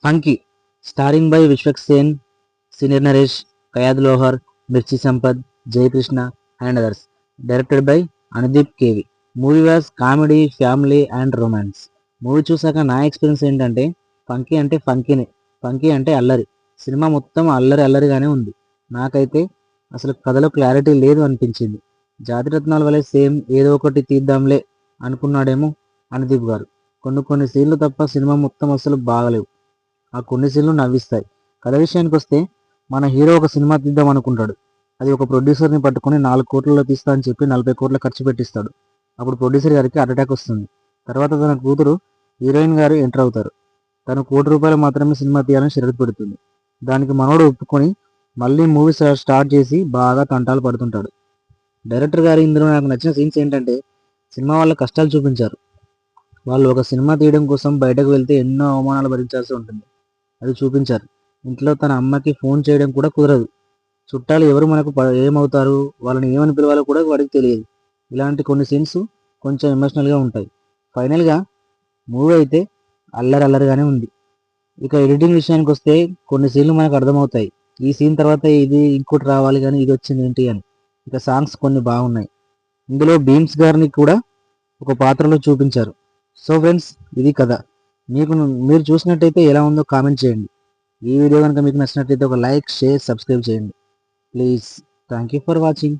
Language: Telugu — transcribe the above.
Funky starring by Vishwak Sen, senior Naresh, Kayadu Lohar, Mirchi Sampath, Jayakrishna and others. Directed by Anudeep KV. Movie was comedy, family and romance. Movie చూసాక నా ఎక్స్పీరియన్స్ ఏంటంటే ఫంకీ అంటే ఫంకీనే, ఫంకీ అంటే అల్లరి. సినిమా మొత్తం అల్లరి అల్లరిగానే ఉంది. నాకైతే అసలు కథలో క్లారిటీ లేదు అనిపించింది. జాతిరత్నాల వలె సేమ్ ఏదో ఒకటి తీద్దాంలే అనుకున్నాడేమో అనుదీప్ గారు. కొన్ని కొన్ని సీన్లు తప్ప సినిమా మొత్తం అసలు బాగలేవు. ఆ కొన్ని సీన్లు నవ్విస్తాయి. కథ విషయానికి వస్తే మన హీరో ఒక సినిమా తీద్దాం అనుకుంటాడు. అది ఒక ప్రొడ్యూసర్ని పట్టుకొని 4 కోట్లలో తీస్తా అని చెప్పి 40 కోట్ల ఖర్చు పెట్టిస్తాడు. అప్పుడు ప్రొడ్యూసర్ గారికి హార్ట్ అటాక్ వస్తుంది. తర్వాత తన కూతురు హీరోయిన్ గారు ఎంటర్ అవుతారు. తను ₹1 కోటి మాత్రమే సినిమా తీయాలని షరతు పెడుతుంది. దానికి మనోడు ఒప్పుకొని మళ్ళీ మూవీ స్టార్ట్ చేసి బాగా తంటాలు పడుతుంటాడు. డైరెక్టర్ గారు ఇందులో నాకు నచ్చిన సీన్స్ ఏంటంటే సినిమా వాళ్ళ కష్టాలు చూపించారు. వాళ్ళు ఒక సినిమా తీయడం కోసం బయటకు వెళ్తే ఎన్నో అవమానాలు భరించాల్సి ఉంటుంది. అది చూపించారు. ఇంట్లో తన అమ్మకి ఫోన్ చేయడం కూడా కుదరదు. చుట్టాలు ఎవరు మనకు ఏమవుతారు, వాళ్ళని ఏమని పిలవాలో కూడా వాడికి తెలియదు. ఇలాంటి కొన్ని సీన్స్ కొంచెం ఎమోషనల్గా ఉంటాయి. ఫైనల్గా మూవీ అయితే అల్లరి అల్లరిగానే ఉంది. ఇక ఎడిటింగ్ విషయానికి వస్తే కొన్ని సీన్లు మనకు అర్థమవుతాయి. ఈ సీన్ తర్వాత ఇది ఇంకోటి రావాలి కానీ ఇది వచ్చింది ఏంటి అని. ఇక సాంగ్స్ కొన్ని బాగున్నాయి. ఇందులో బీమ్స్ గారిని కూడా ఒక పాత్రలో చూపించారు. సో ఫ్రెండ్స్, ఇది కథ. మీకు మీరు చూసినట్టయితే ఎలా ఉందో కామెంట్ చేయండి. ఈ వీడియో కనుక మీకు నచ్చినట్లయితే ఒక లైక్, షేర్, సబ్స్క్రైబ్ చేయండి please. Thank you for watching.